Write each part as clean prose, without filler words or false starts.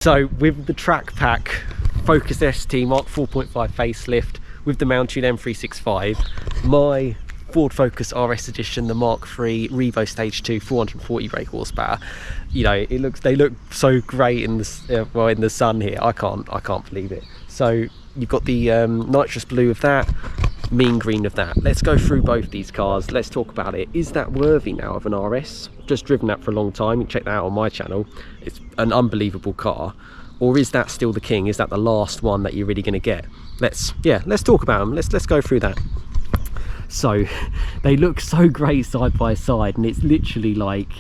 So with the track pack Focus ST Mark 4.5 facelift with the Mountune M365, my Ford Focus RS edition, the Mark 3 Revo Stage 2 440 brake horsepower, you know, they look so great in the well, in the sun here. I can't believe it. So you've got the nitrous blue of that, mean green of that. Let's go through both these cars. Let's talk about it. Is that worthy now of an RS? Just driven that for a long time. You can check that out on my channel. It's an unbelievable car. Or is that still the king? Is that the last one that you're really going to get? Let's talk about them. Let's go through that. So they look so great side by side, and it's literally like,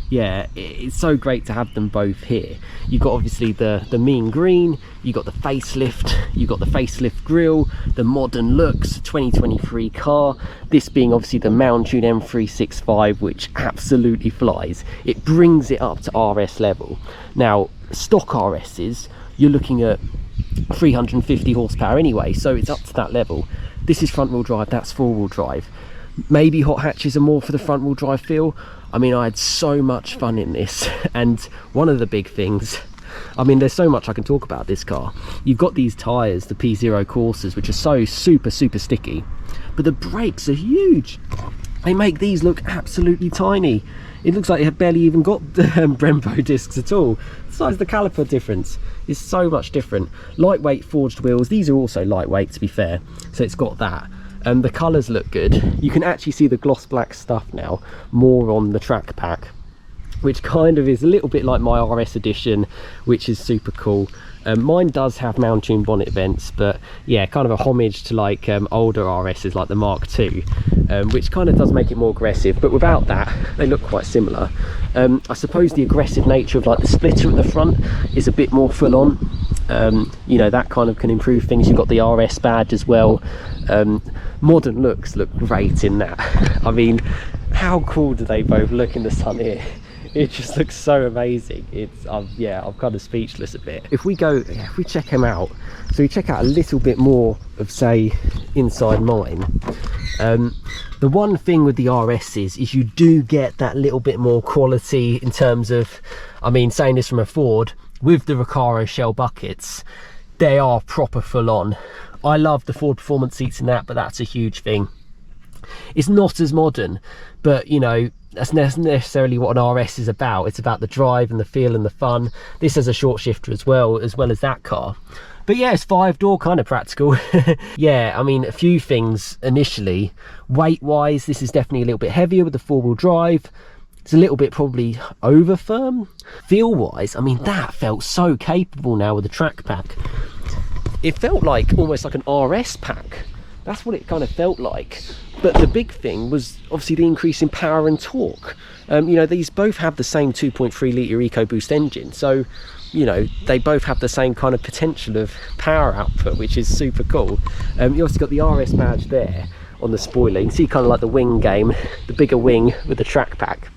yeah, it's so great to have them both here. You've got obviously the mean green, you got the facelift, you got the facelift grille, the modern looks, 2023 car. This being obviously the Mountune M365, which absolutely flies. It brings it up to RS level. Now, stock RSs, you're looking at 350 horsepower anyway, so it's up to that level. This is front wheel drive, that's four wheel drive. Maybe hot hatches are more for the front wheel drive feel. I mean, I had so much fun in this, and one of the big things, I mean, there's so much I can talk about this car. You've got these tyres, the P0 Corsas, which are so super sticky, but the brakes are huge. They make these look absolutely tiny. It looks like they have barely even got the Brembo discs at all. The size of the caliper difference is so much different. Lightweight forged wheels, these are also lightweight to be fair, so it's got that. The colours look good. You can actually see the gloss black stuff now more on the track pack, which kind of is a little bit like my RS edition, which is super cool. Mine does have Mountune bonnet vents, but yeah, kind of a homage to like older RSs like the Mark 2, which kind of does make it more aggressive, but without that they look quite similar. I suppose the aggressive nature of like the splitter at the front is a bit more full on. You know, that kind of can improve things. You've got the RS badge as well. Modern looks look great in that. I mean, how cool do they both look in the sun here? It just looks so amazing. It's yeah, I'm kind of speechless a bit. If we check them out, so we check out a little bit more of, say, inside mine. The one thing with the RSs is you do get that little bit more quality in terms of, I mean, saying this from a Ford, with the Recaro shell buckets, they are proper full on. I love the Ford Performance seats in that, but that's a huge thing. It's not as modern, but you know, that's necessarily what an RS is about. It's about the drive and the feel and the fun. This has a short shifter as well as that car. But yeah, it's 5-door, kind of practical. Yeah, I mean, a few things initially. Weight wise, this is definitely a little bit heavier with the 4-wheel drive. It's a little bit probably over firm. Feel wise, I mean, that felt so capable now with the track pack. It felt like almost like an RS pack. That's what it kind of felt like. But the big thing was obviously the increase in power and torque. You know, these both have the same 2.3 litre EcoBoost engine, so you know, they both have the same kind of potential of power output, which is super cool. You also got the RS badge there on the spoiler. You can see kind of like the wing game, the bigger wing with the track pack.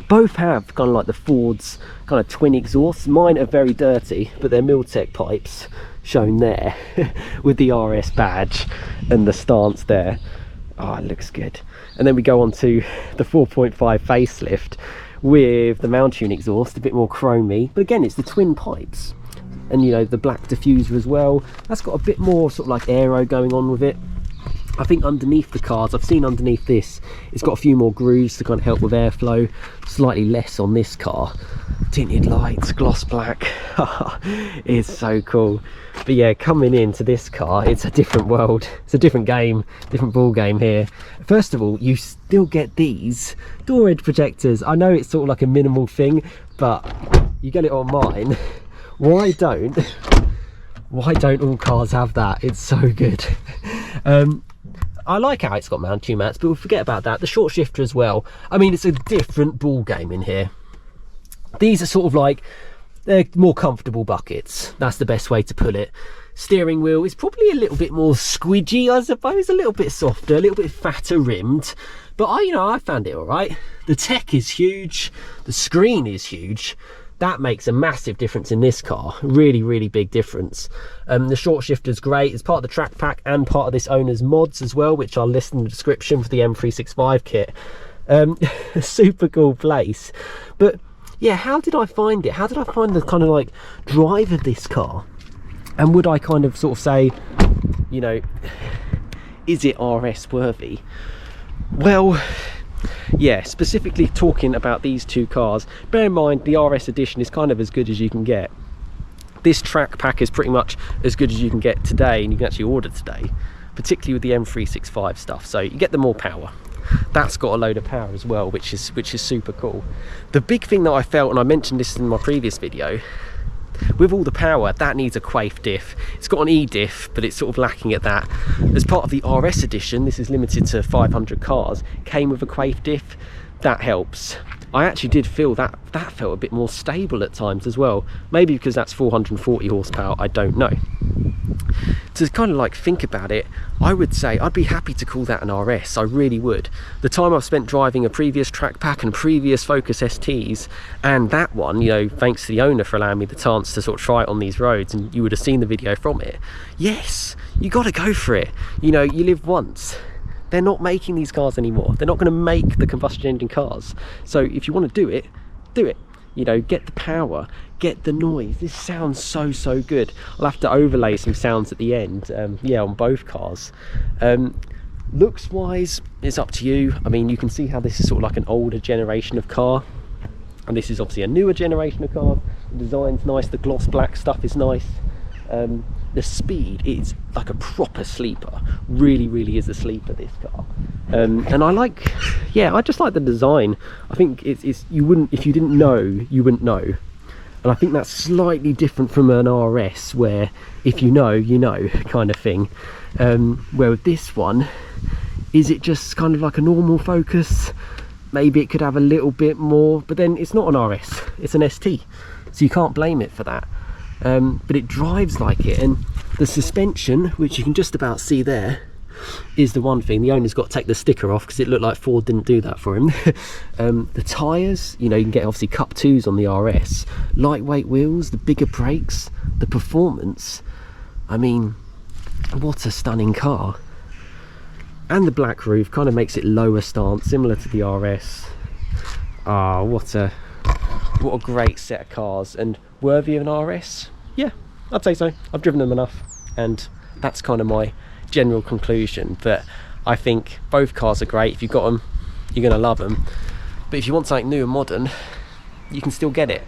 Both have kind of like the Ford's kind of twin exhausts. Mine are very dirty, but they're Miltech pipes shown there with the RS badge and the stance there. Oh, it looks good. And then we go on to the 4.5 facelift with the Mountune exhaust, a bit more chromy, but again, it's the twin pipes, and you know, the black diffuser as well. That's got a bit more sort of like aero going on with it. I think underneath the cars, I've seen underneath this, it's got a few more grooves to kind of help with airflow. Slightly less on this car. Tinted lights, gloss black. It's so cool. But yeah, coming into this car, it's a different world. It's a different game, different ball game here. First of all, you still get these door edge projectors. I know it's sort of like a minimal thing, but you get it on mine. Why don't all cars have that? It's so good. I like how it's got Mountune mats, but we'll forget about that. The short shifter as well. I mean, it's a different ball game in here. These are sort of like, they're more comfortable buckets. That's the best way to put it. Steering wheel is probably a little bit more squidgy, I suppose, a little bit softer, a little bit fatter rimmed. But I found it all right. The tech is huge. The screen is huge. That makes a massive difference in this car. Really big difference. The short shifter is great. It's part of the track pack and part of this owner's mods as well, which I'll list in the description for the M365 kit. Super cool place. But yeah, how did I find it? How did I find the kind of like drive of this car? And would I kind of sort of say, you know, is it RS worthy? Well, yeah, specifically talking about these two cars, bear in mind the RS edition is kind of as good as you can get. This track pack is pretty much as good as you can get today, and you can actually order today, particularly with the M365 stuff. So you get the more power. That's got a load of power as well, which is super cool. The big thing that I felt, and I mentioned this in my previous video, with all the power, that needs a quaif diff. It's got an E diff, but it's sort of lacking at that. As part of the RS edition, this is limited to 500 cars, came with a quaif diff. That helps. I actually did feel that felt a bit more stable at times as well. Maybe because that's 440 horsepower, I don't know. To kind of like think about it, I would say I'd be happy to call that an RS. I really would. The time I've spent driving a previous track pack and previous Focus STs, and that one, you know, thanks to the owner for allowing me the chance to sort of try it on these roads, and you would have seen the video from it. Yes, you got to go for it. You know, you live once. They're not making these cars anymore. They're not going to make the combustion engine cars. So if you want to do it, do it. You know, get the power, get the noise. This sounds so good. I'll have to overlay some sounds at the end, yeah, on both cars. Looks wise, it's up to you. I mean, you can see how this is sort of like an older generation of car, and this is obviously a newer generation of car. The design's nice, the gloss black stuff is nice. The speed is like a proper sleeper. Really is a sleeper, this car. And I like, yeah, I just like the design. I think it's you wouldn't, if you didn't know, you wouldn't know. And I think that's slightly different from an RS, where if you know, you know, kind of thing. Where with this one, is it just kind of like a normal Focus? Maybe it could have a little bit more, but then it's not an RS, it's an ST. So you can't blame it for that. But it drives like it, and the suspension, which you can just about see there, is the one thing. The owner's got to take the sticker off because it looked like Ford didn't do that for him. The tyres, you know, you can get obviously Cup 2s on the RS, lightweight wheels, the bigger brakes, the performance. I mean, what a stunning car. And the black roof kind of makes it lower stance, similar to the RS. Ah, what a great set of cars, and worthy of an RS. Yeah, I'd say so. I've driven them enough, and that's kind of my general conclusion. But I think both cars are great. If you've got them, you're going to love them. But if you want something new and modern, you can still get it,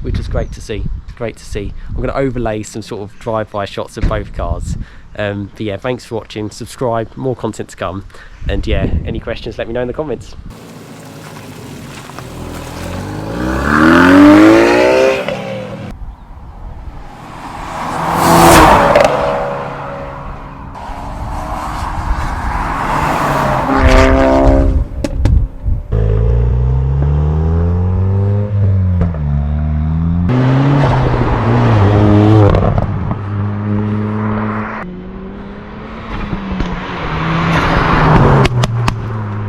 which is great to see. Great to see. I'm going to overlay some sort of drive-by shots of both cars. But yeah, thanks for watching. Subscribe, more content to come. And yeah, any questions, let me know in the comments.